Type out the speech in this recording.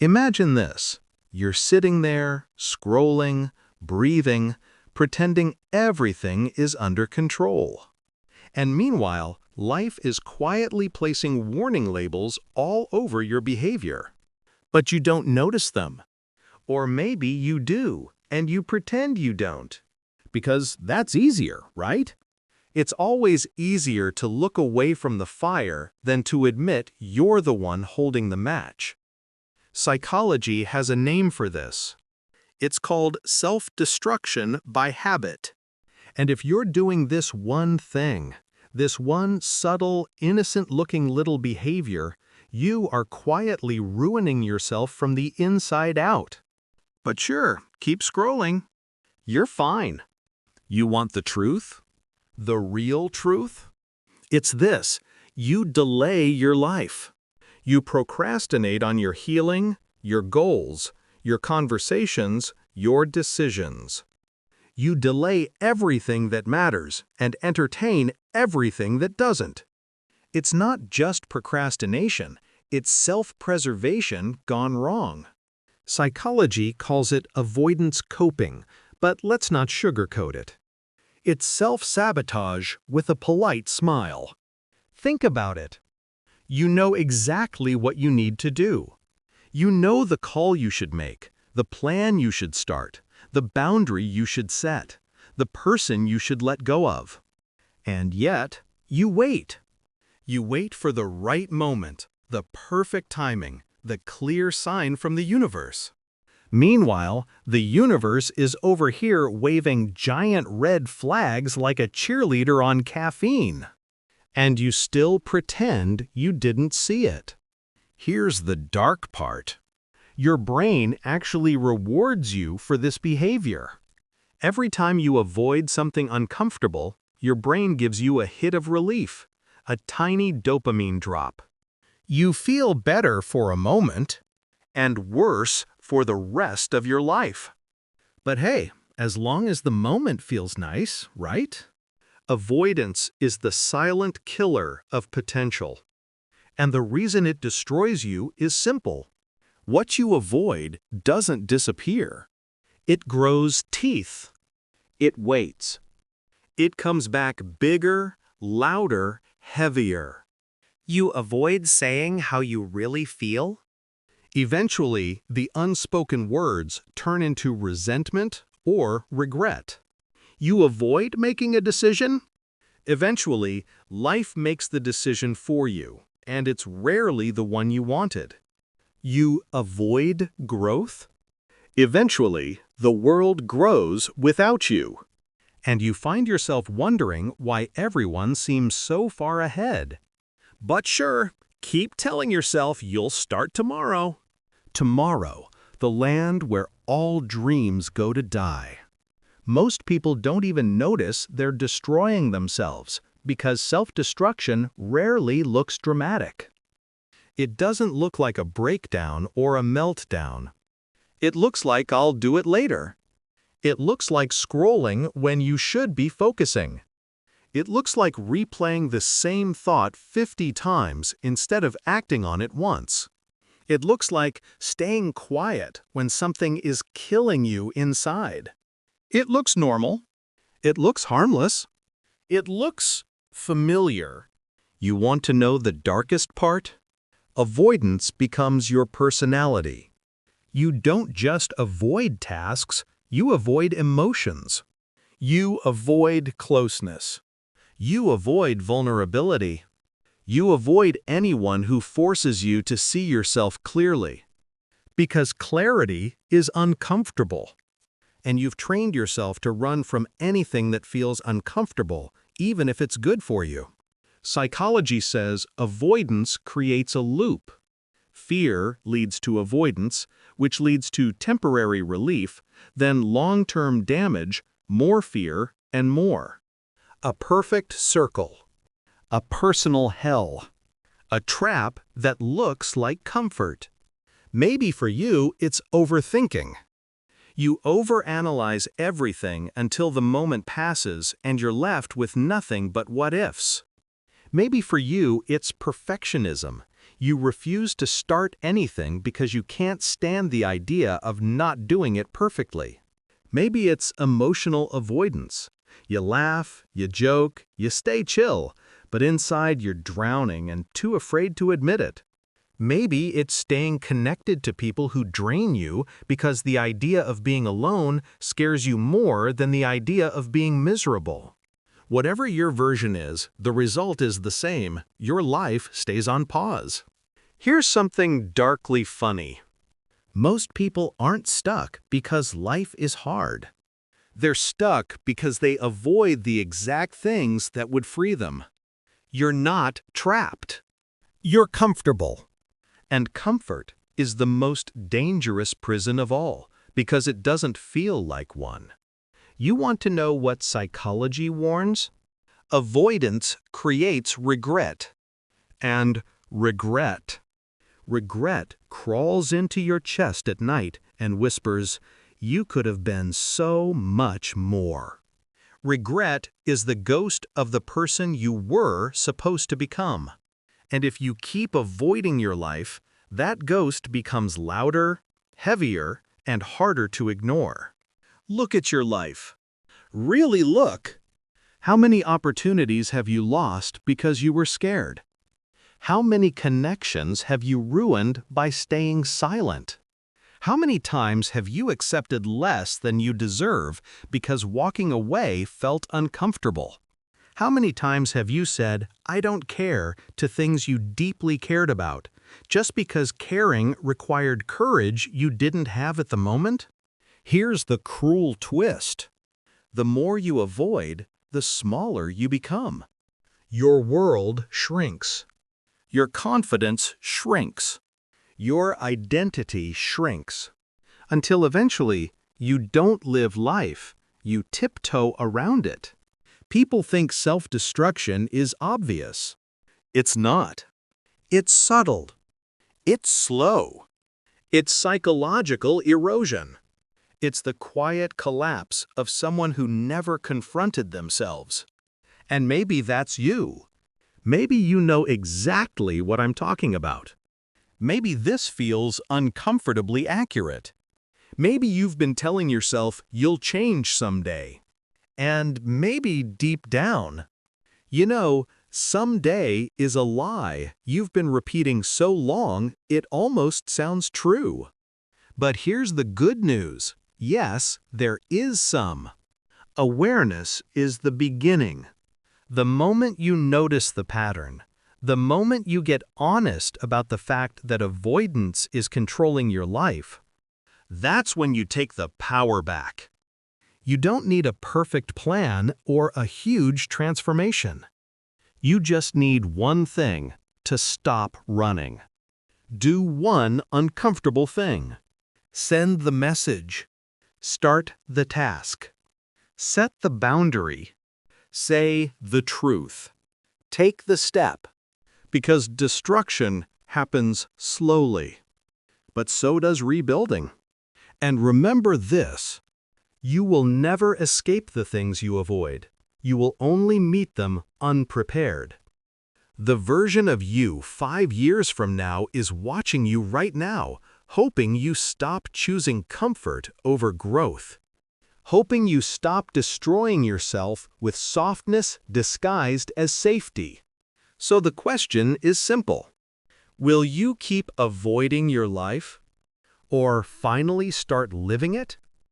Imagine this. You're sitting there, scrolling, breathing, pretending everything is under control. And meanwhile, life is quietly placing warning labels all over your behavior. But you don't notice them. Or maybe you do, and you pretend you don't. Because that's easier, right? It's always easier to look away from the fire than to admit you're the one holding the match. Psychology has a name for this. It's called self-destruction by habit. And if you're doing this one thing, this one subtle, innocent-looking little behavior, you are quietly ruining yourself from the inside out. But sure, keep scrolling. You're fine. You want the truth? The real truth? It's this: you delay your life. You procrastinate on your healing, your goals, your conversations, your decisions. You delay everything that matters and entertain everything that doesn't. It's not just procrastination, it's self-preservation gone wrong. Psychology calls it avoidance coping, but let's not sugarcoat it. It's self-sabotage with a polite smile. Think about it. You know exactly what you need to do. You know the call you should make, the plan you should start, the boundary you should set, the person you should let go of. And yet, you wait. You wait for the right moment, the perfect timing, the clear sign from the universe. Meanwhile, the universe is over here waving giant red flags like a cheerleader on caffeine. And you still pretend you didn't see it. Here's the dark part. Your brain actually rewards you for this behavior. Every time you avoid something uncomfortable, your brain gives you a hit of relief, a tiny dopamine drop. You feel better for a moment, and worse for the rest of your life. But hey, as long as the moment feels nice, right? Avoidance is the silent killer of potential. And the reason it destroys you is simple. What you avoid doesn't disappear. It grows teeth. It waits. It comes back bigger, louder, heavier. You avoid saying how you really feel? Eventually, the unspoken words turn into resentment or regret. You avoid making a decision? Eventually, life makes the decision for you, and it's rarely the one you wanted. You avoid growth? Eventually, the world grows without you. And you find yourself wondering why everyone seems so far ahead. But sure, keep telling yourself you'll start tomorrow. Tomorrow, the land where all dreams go to die. Most people don't even notice they're destroying themselves because self-destruction rarely looks dramatic. It doesn't look like a breakdown or a meltdown. It looks like I'll do it later. It looks like scrolling when you should be focusing. It looks like replaying the same thought 50 times instead of acting on it once. It looks like staying quiet when something is killing you inside. It looks normal. It looks harmless. It looks familiar. You want to know the darkest part? Avoidance becomes your personality. You don't just avoid tasks, you avoid emotions. You avoid closeness. You avoid vulnerability. You avoid anyone who forces you to see yourself clearly. Because clarity is uncomfortable. And you've trained yourself to run from anything that feels uncomfortable, even if it's good for you. Psychology says avoidance creates a loop. Fear leads to avoidance, which leads to temporary relief, then long-term damage, more fear, and more. A perfect circle. A personal hell. A trap that looks like comfort. Maybe for you, it's overthinking. You overanalyze everything until the moment passes and you're left with nothing but what-ifs. Maybe for you, it's perfectionism. You refuse to start anything because you can't stand the idea of not doing it perfectly. Maybe it's emotional avoidance. You laugh, you joke, you stay chill, but inside you're drowning and too afraid to admit it. Maybe it's staying connected to people who drain you because the idea of being alone scares you more than the idea of being miserable. Whatever your version is, the result is the same. Your life stays on pause. Here's something darkly funny. Most people aren't stuck because life is hard. They're stuck because they avoid the exact things that would free them. You're not trapped. You're comfortable. And comfort is the most dangerous prison of all because it doesn't feel like one. You want to know what psychology warns? Avoidance creates regret. And regret crawls into your chest at night and whispers, "You could have been so much more." Regret is the ghost of the person you were supposed to become. And if you keep avoiding your life, that ghost becomes louder, heavier, and harder to ignore. Look at your life. Really look. How many opportunities have you lost because you were scared? How many connections have you ruined by staying silent? How many times have you accepted less than you deserve because walking away felt uncomfortable? How many times have you said, "I don't care," to things you deeply cared about, just because caring required courage you didn't have at the moment? Here's the cruel twist. The more you avoid, the smaller you become. Your world shrinks. Your confidence shrinks. Your identity shrinks. Until eventually, you don't live life, you tiptoe around it. People think self-destruction is obvious. It's not. It's subtle. It's slow. It's psychological erosion. It's the quiet collapse of someone who never confronted themselves. And maybe that's you. Maybe you know exactly what I'm talking about. Maybe this feels uncomfortably accurate. Maybe you've been telling yourself you'll change someday. And maybe deep down, someday is a lie you've been repeating so long it almost sounds true. But here's the good news. Yes, there is some. Awareness is the beginning. The moment you notice the pattern, the moment you get honest about the fact that avoidance is controlling your life, that's when you take the power back. You don't need a perfect plan or a huge transformation. You just need one thing: to stop running. Do one uncomfortable thing. Send the message. Start the task. Set the boundary. Say the truth. Take the step. Because destruction happens slowly. But so does rebuilding. And remember this: you will never escape the things you avoid. You will only meet them unprepared. The version of you 5 years from now is watching you right now, hoping you stop choosing comfort over growth. Hoping you stop destroying yourself with softness disguised as safety. So the question is simple. Will you keep avoiding your life? Or finally start living it?